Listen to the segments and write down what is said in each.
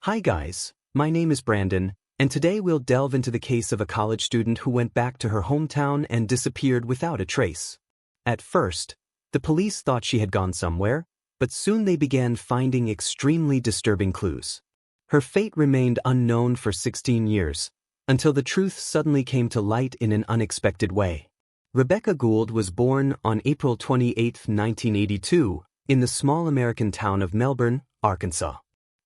Hi guys, my name is Brandon, and today we'll delve into the case of a college student who went back to her hometown and disappeared without a trace. At first, the police thought she had gone somewhere, but soon they began finding extremely disturbing clues. Her fate remained unknown for 16 years, until the truth suddenly came to light in an unexpected way. Rebecca Gould was born on April 28, 1982, in the small American town of Melbourne, Arkansas.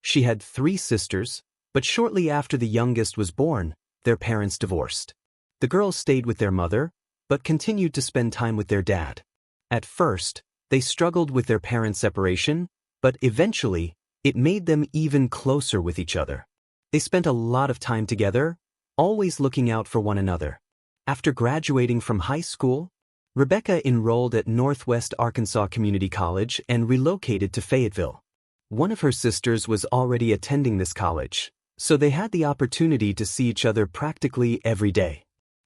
She had 3 sisters, but shortly after the youngest was born, their parents divorced. The girls stayed with their mother, but continued to spend time with their dad. At first, they struggled with their parents' separation, but eventually, it made them even closer with each other. They spent a lot of time together, always looking out for one another. After graduating from high school, Rebecca enrolled at Northwest Arkansas Community College and relocated to Fayetteville. One of her sisters was already attending this college, so they had the opportunity to see each other practically every day.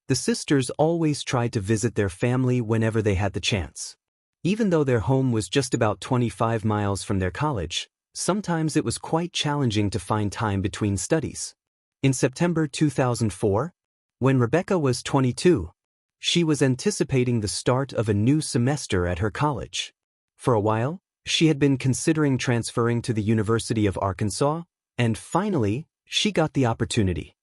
The sisters always tried to visit their family whenever they had the chance. Even though their home was just about 25 miles from their college, sometimes it was quite challenging to find time between studies. In September 2004, when Rebecca was 22, she was anticipating the start of a new semester at her college. For a while, she had been considering transferring to the University of Arkansas, and finally, she got the opportunity.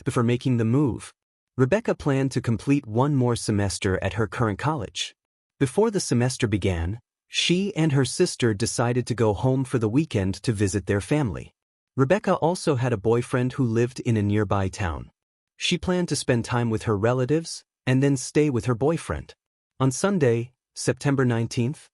Before making the move, Rebecca planned to complete one more semester at her current college. Before the semester began, she and her sister decided to go home for the weekend to visit their family. Rebecca also had a boyfriend who lived in a nearby town. She planned to spend time with her relatives and then stay with her boyfriend. On Sunday, September 19th,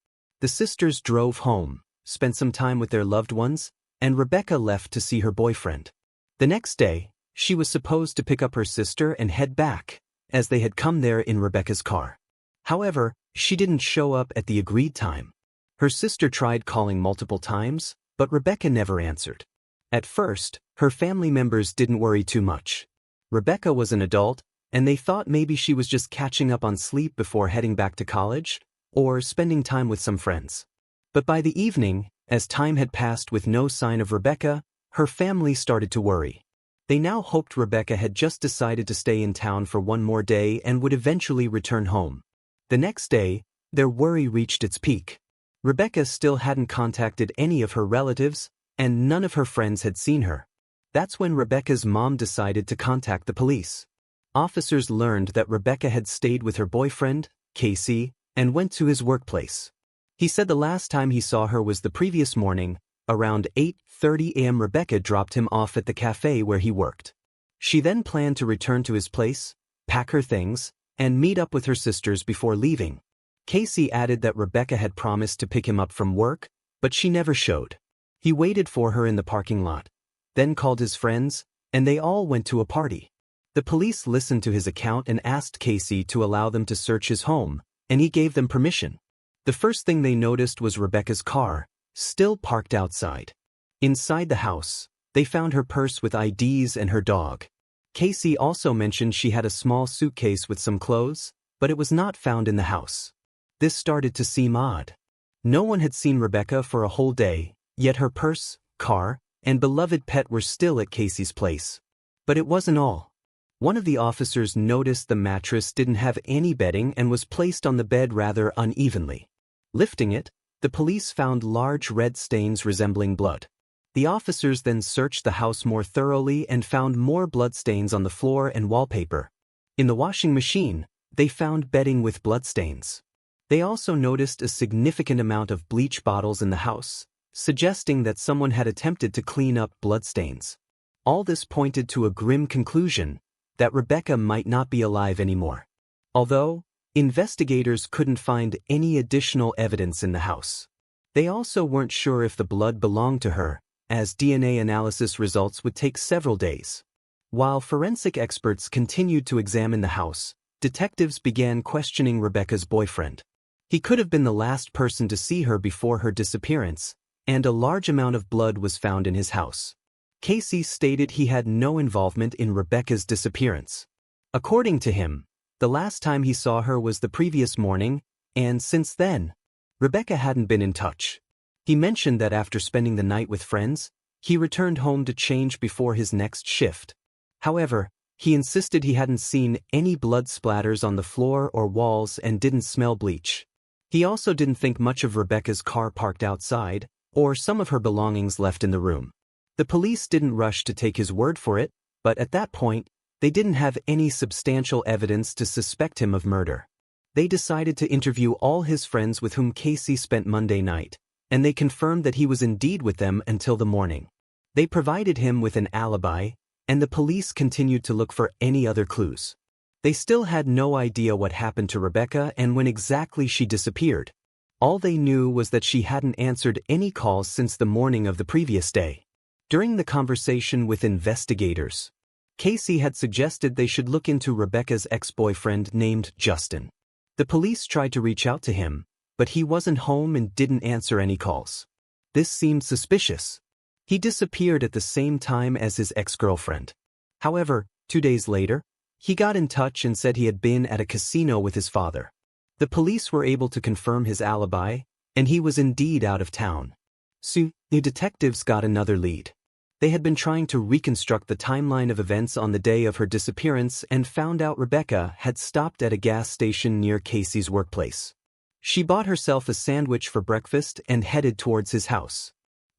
the sisters drove home, spent some time with their loved ones, and Rebecca left to see her boyfriend. The next day, she was supposed to pick up her sister and head back, as they had come there in Rebecca's car. However, she didn't show up at the agreed time. Her sister tried calling multiple times, but Rebecca never answered. At first, her family members didn't worry too much. Rebecca was an adult, and they thought maybe she was just catching up on sleep before heading back to college, or spending time with some friends. But by the evening, as time had passed with no sign of Rebecca, her family started to worry. They now hoped Rebecca had just decided to stay in town for one more day and would eventually return home. The next day, their worry reached its peak. Rebecca still hadn't contacted any of her relatives, and none of her friends had seen her. That's when Rebecca's mom decided to contact the police. Officers learned that Rebecca had stayed with her boyfriend, Casey, and went to his workplace. He said the last time he saw her was the previous morning, around 8:30 a.m. Rebecca dropped him off at the cafe where he worked. She then planned to return to his place, pack her things, and meet up with her sisters before leaving. Casey added that Rebecca had promised to pick him up from work, but she never showed. He waited for her in the parking lot, then called his friends, and they all went to a party. The police listened to his account and asked Casey to allow them to search his home, and he gave them permission. The first thing they noticed was Rebecca's car, still parked outside. Inside the house, they found her purse with IDs and her dog. Casey also mentioned she had a small suitcase with some clothes, but it was not found in the house. This started to seem odd. No one had seen Rebecca for a whole day, yet her purse, car, and beloved pet were still at Casey's place. But it wasn't all. One of the officers noticed the mattress didn't have any bedding and was placed on the bed rather unevenly. Lifting it, the police found large red stains resembling blood. The officers then searched the house more thoroughly and found more blood stains on the floor and wallpaper. In the washing machine, they found bedding with bloodstains. They also noticed a significant amount of bleach bottles in the house, suggesting that someone had attempted to clean up bloodstains. All this pointed to a grim conclusion that Rebecca might not be alive anymore. Although, investigators couldn't find any additional evidence in the house. They also weren't sure if the blood belonged to her, as DNA analysis results would take several days. While forensic experts continued to examine the house, detectives began questioning Rebecca's boyfriend. He could have been the last person to see her before her disappearance, and a large amount of blood was found in his house. Casey stated he had no involvement in Rebecca's disappearance. According to him, the last time he saw her was the previous morning, and since then, Rebecca hadn't been in touch. He mentioned that after spending the night with friends, He returned home to change before his next shift. However, he insisted he hadn't seen any blood splatters on the floor or walls and didn't smell bleach. He also didn't think much of Rebecca's car parked outside, or some of her belongings left in the room. The police didn't rush to take his word for it, but at that point, they didn't have any substantial evidence to suspect him of murder. They decided to interview all his friends with whom Casey spent Monday night, and they confirmed that he was indeed with them until the morning. They provided him with an alibi, and the police continued to look for any other clues. They still had no idea what happened to Rebecca and when exactly she disappeared. All they knew was that she hadn't answered any calls since the morning of the previous day. During the conversation with investigators, Casey had suggested they should look into Rebecca's ex-boyfriend named Justin. The police tried to reach out to him, but he wasn't home and didn't answer any calls. This seemed suspicious. He disappeared at the same time as his ex-girlfriend. However, 2 days later, he got in touch and said he had been at a casino with his father. The police were able to confirm his alibi, and he was indeed out of town. Soon, the detectives got another lead. They had been trying to reconstruct the timeline of events on the day of her disappearance and found out Rebecca had stopped at a gas station near Casey's workplace. She bought herself a sandwich for breakfast and headed towards his house.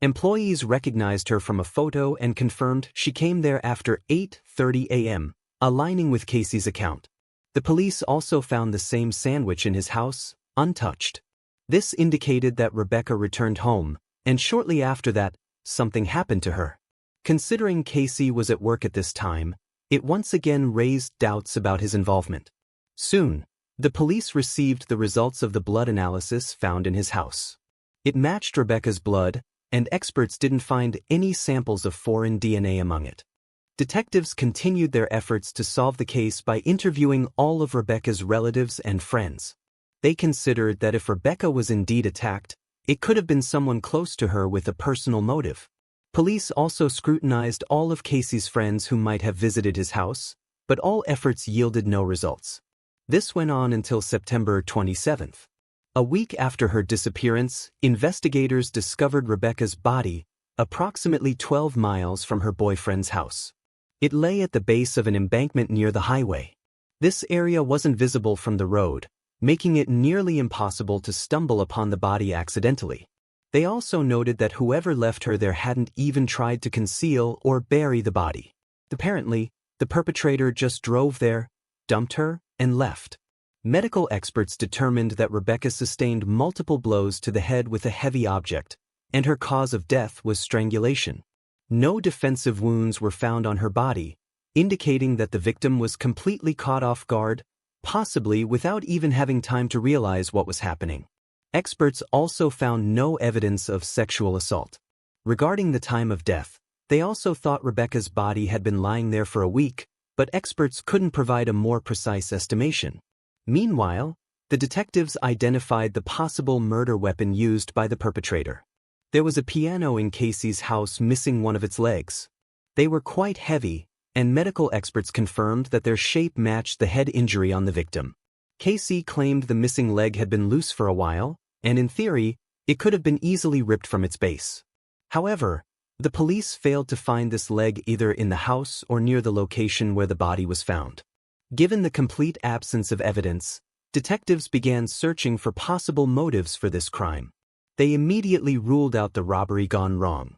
Employees recognized her from a photo and confirmed she came there after 8:30 a.m., aligning with Casey's account. The police also found the same sandwich in his house, untouched. This indicated that Rebecca returned home, and shortly after that, something happened to her. Considering Casey was at work at this time, it once again raised doubts about his involvement. Soon, the police received the results of the blood analysis found in his house. It matched Rebecca's blood, and experts didn't find any samples of foreign DNA among it. Detectives continued their efforts to solve the case by interviewing all of Rebecca's relatives and friends. They considered that if Rebecca was indeed attacked, it could have been someone close to her with a personal motive. Police also scrutinized all of Casey's friends who might have visited his house, but all efforts yielded no results. This went on until September 27th. A week after her disappearance, investigators discovered Rebecca's body approximately 12 miles from her boyfriend's house. It lay at the base of an embankment near the highway. This area wasn't visible from the road, making it nearly impossible to stumble upon the body accidentally. They also noted that whoever left her there hadn't even tried to conceal or bury the body. Apparently, the perpetrator just drove there, dumped her, and left. Medical experts determined that Rebecca sustained multiple blows to the head with a heavy object, and her cause of death was strangulation. No defensive wounds were found on her body, indicating that the victim was completely caught off guard, possibly without even having time to realize what was happening. Experts also found no evidence of sexual assault. Regarding the time of death, they also thought Rebecca's body had been lying there for a week, but experts couldn't provide a more precise estimation. Meanwhile, the detectives identified the possible murder weapon used by the perpetrator. There was a piano in Casey's house missing one of its legs. They were quite heavy, and medical experts confirmed that their shape matched the head injury on the victim. Casey claimed the missing leg had been loose for a while, and in theory, it could have been easily ripped from its base. However, the police failed to find this leg either in the house or near the location where the body was found. Given the complete absence of evidence, detectives began searching for possible motives for this crime. They immediately ruled out the robbery gone wrong.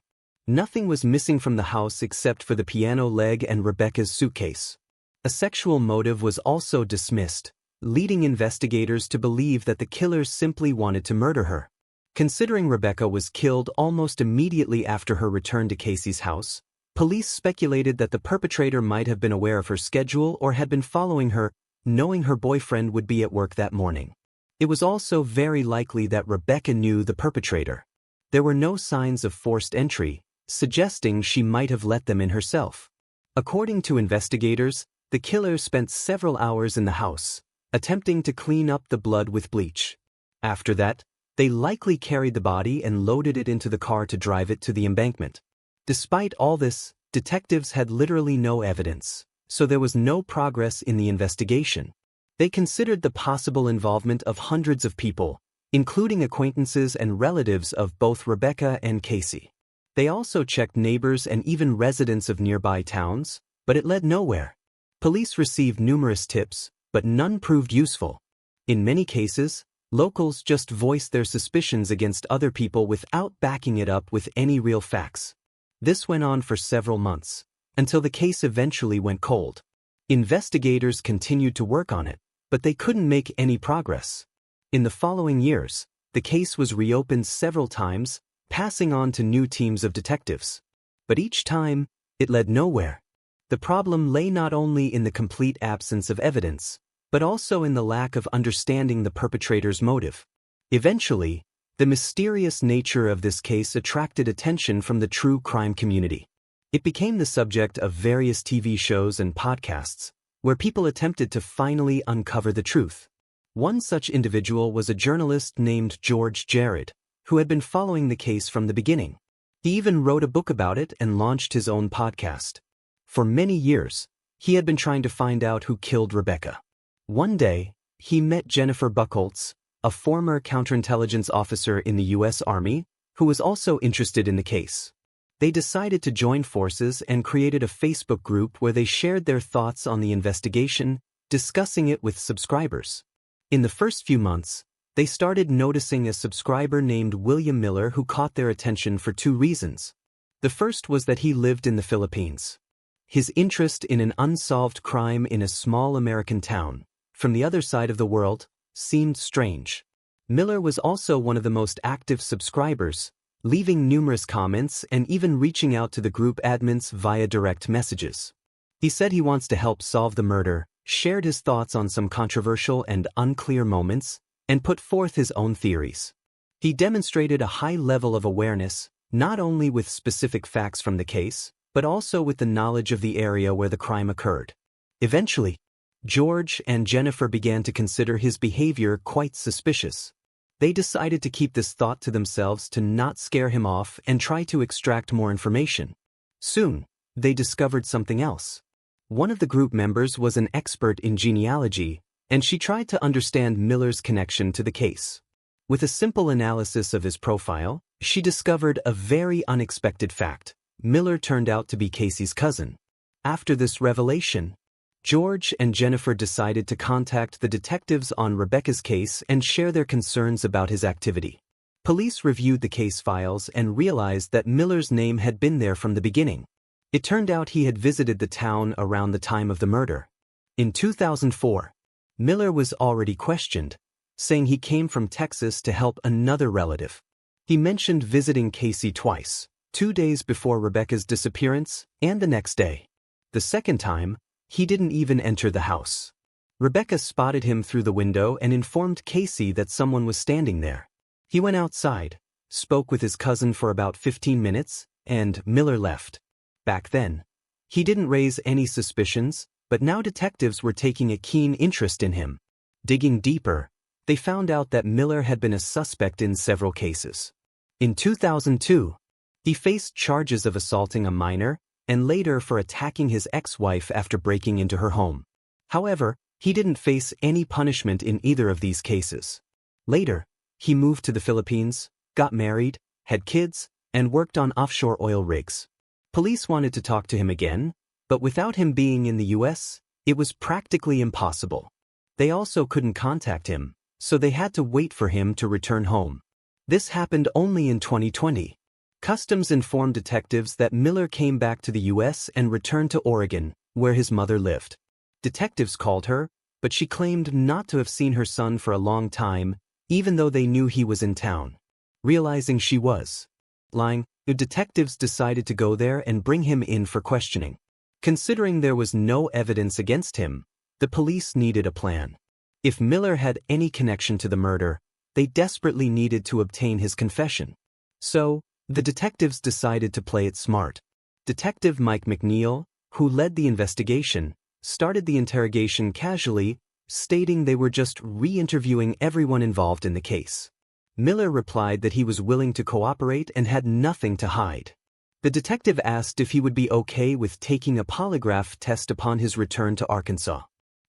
Nothing was missing from the house except for the piano leg and Rebecca's suitcase. A sexual motive was also dismissed, leading investigators to believe that the killers simply wanted to murder her. Considering Rebecca was killed almost immediately after her return to Casey's house, police speculated that the perpetrator might have been aware of her schedule or had been following her, knowing her boyfriend would be at work that morning. It was also very likely that Rebecca knew the perpetrator. There were no signs of forced entry, suggesting she might have let them in herself. According to investigators, the killer spent several hours in the house, attempting to clean up the blood with bleach. After that, they likely carried the body and loaded it into the car to drive it to the embankment. Despite all this, detectives had literally no evidence, so there was no progress in the investigation. They considered the possible involvement of hundreds of people, including acquaintances and relatives of both Rebecca and Casey. They also checked neighbors and even residents of nearby towns, but it led nowhere. Police received numerous tips, but none proved useful. In many cases, locals just voiced their suspicions against other people without backing it up with any real facts. This went on for several months, until the case eventually went cold. Investigators continued to work on it, but they couldn't make any progress. In the following years, the case was reopened several times, passing on to new teams of detectives. But each time, it led nowhere. The problem lay not only in the complete absence of evidence, but also in the lack of understanding the perpetrator's motive. Eventually, the mysterious nature of this case attracted attention from the true crime community. It became the subject of various TV shows and podcasts, where people attempted to finally uncover the truth. One such individual was a journalist named George Jared, who had been following the case from the beginning. He even wrote a book about it and launched his own podcast. For many years, he had been trying to find out who killed Rebecca. One day, he met Jennifer Buchholz, a former counterintelligence officer in the U.S. Army, who was also interested in the case. They decided to join forces and created a Facebook group where they shared their thoughts on the investigation, discussing it with subscribers. In the first few months, they started noticing a subscriber named William Miller who caught their attention for two reasons. The first was that he lived in the Philippines. His interest in an unsolved crime in a small American town, from the other side of the world, seemed strange. Miller was also one of the most active subscribers, leaving numerous comments and even reaching out to the group admins via direct messages. He said he wants to help solve the murder, shared his thoughts on some controversial and unclear moments, and put forth his own theories. He demonstrated a high level of awareness, not only with specific facts from the case, but also with the knowledge of the area where the crime occurred. Eventually, George and Jennifer began to consider his behavior quite suspicious. They decided to keep this thought to themselves to not scare him off and try to extract more information. Soon, they discovered something else. One of the group members was an expert in genealogy, and she tried to understand Miller's connection to the case. With a simple analysis of his profile, she discovered a very unexpected fact. Miller turned out to be Casey's cousin. After this revelation, George and Jennifer decided to contact the detectives on Rebecca's case and share their concerns about his activity. Police reviewed the case files and realized that Miller's name had been there from the beginning. It turned out he had visited the town around the time of the murder. In 2004, Miller was already questioned, saying he came from Texas to help another relative. He mentioned visiting Casey twice, 2 days before Rebecca's disappearance and the next day. The second time, he didn't even enter the house. Rebecca spotted him through the window and informed Casey that someone was standing there. He went outside, spoke with his cousin for about 15 minutes, and Miller left. Back then, he didn't raise any suspicions, but now detectives were taking a keen interest in him. Digging deeper, they found out that Miller had been a suspect in several cases. In 2002, he faced charges of assaulting a minor and later for attacking his ex-wife after breaking into her home. However, he didn't face any punishment in either of these cases. Later, he moved to the Philippines, got married, had kids, and worked on offshore oil rigs. Police wanted to talk to him again, but without him being in the US, it was practically impossible. They also couldn't contact him, so they had to wait for him to return home. This happened only in 2020. Customs informed detectives that Miller came back to the U.S. and returned to Oregon, where his mother lived. Detectives called her, but she claimed not to have seen her son for a long time, even though they knew he was in town. Realizing she was lying, the detectives decided to go there and bring him in for questioning. Considering there was no evidence against him, the police needed a plan. If Miller had any connection to the murder, they desperately needed to obtain his confession. So, the detectives decided to play it smart. Detective Mike McNeil, who led the investigation, started the interrogation casually, stating they were just re-interviewing everyone involved in the case. Miller replied that he was willing to cooperate and had nothing to hide. The detective asked if he would be okay with taking a polygraph test upon his return to Arkansas.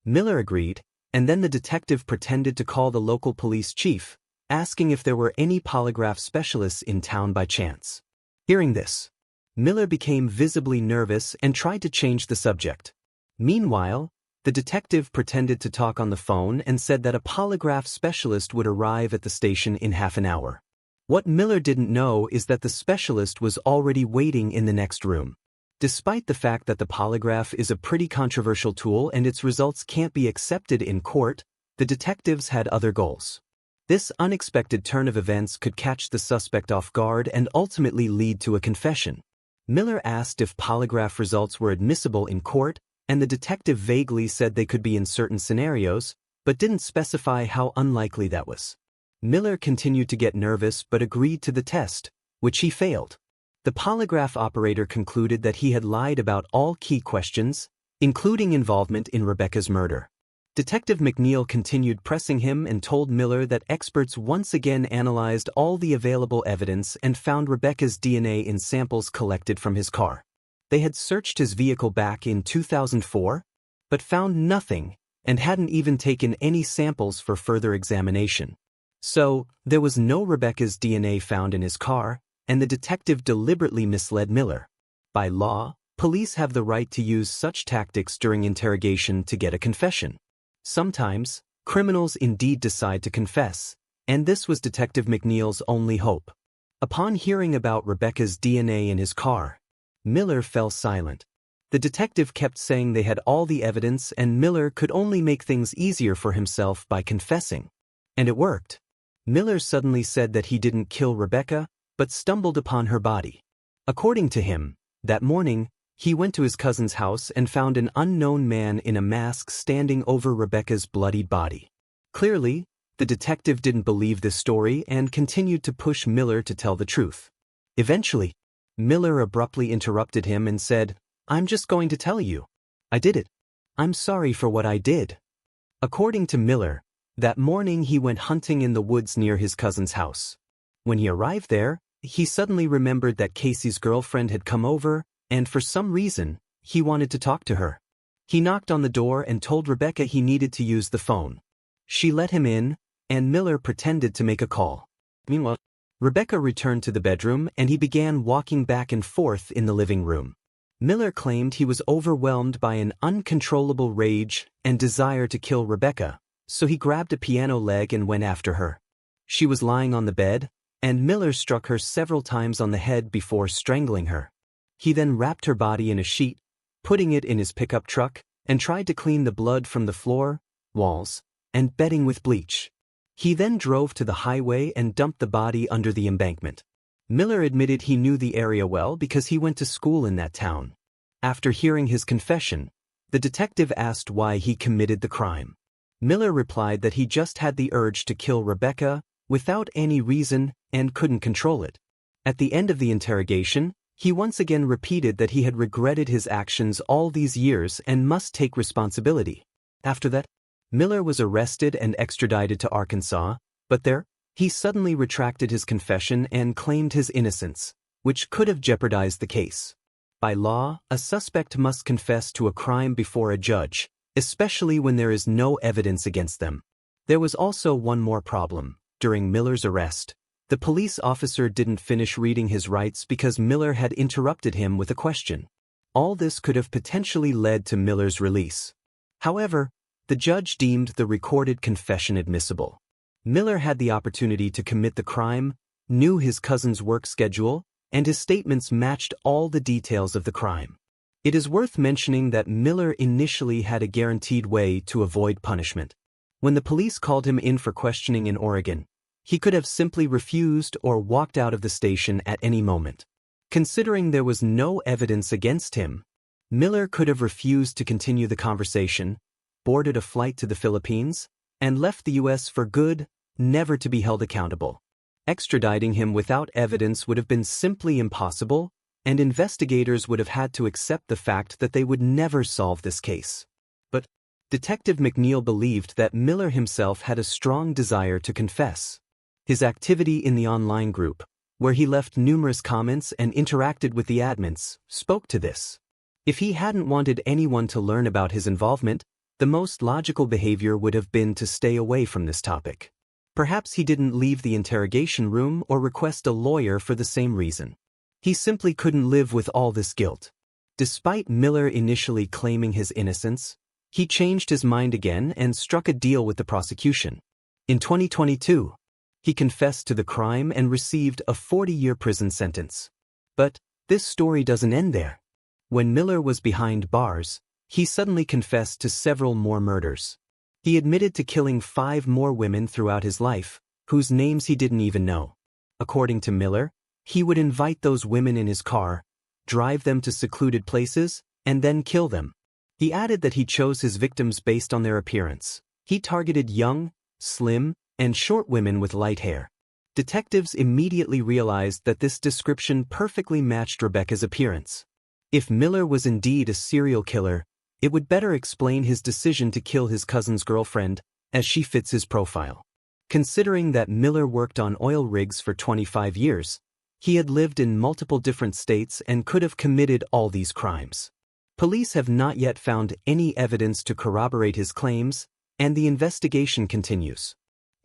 Miller agreed, and then the detective pretended to call the local police chief, asking if there were any polygraph specialists in town by chance. Hearing this, Miller became visibly nervous and tried to change the subject. Meanwhile, the detective pretended to talk on the phone and said that a polygraph specialist would arrive at the station in half an hour. What Miller didn't know is that the specialist was already waiting in the next room. Despite the fact that the polygraph is a pretty controversial tool and its results can't be accepted in court, the detectives had other goals. This unexpected turn of events could catch the suspect off guard and ultimately lead to a confession. Miller asked if polygraph results were admissible in court, and the detective vaguely said they could be in certain scenarios, but didn't specify how unlikely that was. Miller continued to get nervous but agreed to the test, which he failed. The polygraph operator concluded that he had lied about all key questions, including involvement in Rebecca's murder. Detective McNeil continued pressing him and told Miller that experts once again analyzed all the available evidence and found Rebecca's DNA in samples collected from his car. They had searched his vehicle back in 2004, but found nothing and hadn't even taken any samples for further examination. So, there was no Rebecca's DNA found in his car, and the detective deliberately misled Miller. By law, police have the right to use such tactics during interrogation to get a confession. Sometimes, criminals indeed decide to confess, and this was Detective McNeil's only hope. Upon hearing about Rebecca's DNA in his car, Miller fell silent. The detective kept saying they had all the evidence and Miller could only make things easier for himself by confessing. And it worked. Miller suddenly said that he didn't kill Rebecca, but stumbled upon her body. According to him, that morning, he went to his cousin's house and found an unknown man in a mask standing over Rebecca's bloodied body. Clearly, the detective didn't believe this story and continued to push Miller to tell the truth. Eventually, Miller abruptly interrupted him and said, "I'm just going to tell you. I did it. I'm sorry for what I did." According to Miller, that morning he went hunting in the woods near his cousin's house. When he arrived there, he suddenly remembered that Casey's girlfriend had come over, and for some reason, he wanted to talk to her. He knocked on the door and told Rebecca he needed to use the phone. She let him in, and Miller pretended to make a call. Meanwhile, Rebecca returned to the bedroom and he began walking back and forth in the living room. Miller claimed he was overwhelmed by an uncontrollable rage and desire to kill Rebecca, so he grabbed a piano leg and went after her. She was lying on the bed, and Miller struck her several times on the head before strangling her. He then wrapped her body in a sheet, putting it in his pickup truck, and tried to clean the blood from the floor, walls, and bedding with bleach. He then drove to the highway and dumped the body under the embankment. Miller admitted he knew the area well because he went to school in that town. After hearing his confession, the detective asked why he committed the crime. Miller replied that he just had the urge to kill Rebecca without any reason and couldn't control it. At the end of the interrogation, he once again repeated that he had regretted his actions all these years and must take responsibility. After that, Miller was arrested and extradited to Arkansas, but there, he suddenly retracted his confession and claimed his innocence, which could have jeopardized the case. By law, a suspect must confess to a crime before a judge, especially when there is no evidence against them. There was also one more problem. During Miller's arrest, the police officer didn't finish reading his rights because Miller had interrupted him with a question. All this could have potentially led to Miller's release. However, the judge deemed the recorded confession admissible. Miller had the opportunity to commit the crime, knew his cousin's work schedule, and his statements matched all the details of the crime. It is worth mentioning that Miller initially had a guaranteed way to avoid punishment. When the police called him in for questioning in Oregon, he could have simply refused or walked out of the station at any moment. Considering there was no evidence against him, Miller could have refused to continue the conversation, boarded a flight to the Philippines, and left the U.S. for good, never to be held accountable. Extraditing him without evidence would have been simply impossible, and investigators would have had to accept the fact that they would never solve this case. But Detective McNeil believed that Miller himself had a strong desire to confess. His activity in the online group, where he left numerous comments and interacted with the admins, spoke to this. If he hadn't wanted anyone to learn about his involvement, the most logical behavior would have been to stay away from this topic. Perhaps he didn't leave the interrogation room or request a lawyer for the same reason. He simply couldn't live with all this guilt. Despite Miller initially claiming his innocence, he changed his mind again and struck a deal with the prosecution. In 2022, he confessed to the crime and received a 40-year prison sentence. But this story doesn't end there. When Miller was behind bars, he suddenly confessed to several more murders. He admitted to killing 5 more women throughout his life, whose names he didn't even know. According to Miller, he would invite those women in his car, drive them to secluded places, and then kill them. He added that he chose his victims based on their appearance. He targeted young, slim, and short women with light hair. Detectives immediately realized that this description perfectly matched Rebecca's appearance. If Miller was indeed a serial killer, it would better explain his decision to kill his cousin's girlfriend, as she fits his profile. Considering that Miller worked on oil rigs for 25 years, he had lived in multiple different states and could have committed all these crimes. Police have not yet found any evidence to corroborate his claims, and the investigation continues.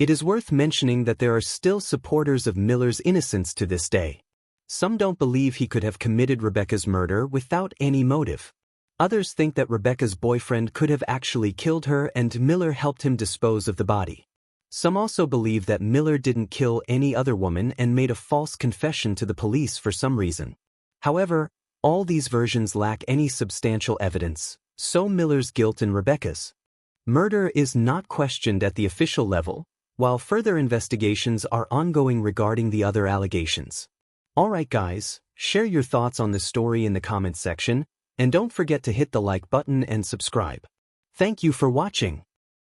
It is worth mentioning that there are still supporters of Miller's innocence to this day. Some don't believe he could have committed Rebecca's murder without any motive. Others think that Rebecca's boyfriend could have actually killed her and Miller helped him dispose of the body. Some also believe that Miller didn't kill any other woman and made a false confession to the police for some reason. However, all these versions lack any substantial evidence, so Miller's guilt and Rebecca's murder is not questioned at the official level, while further investigations are ongoing regarding the other allegations. Alright guys, share your thoughts on this story in the comments section, and don't forget to hit the like button and subscribe. Thank you for watching.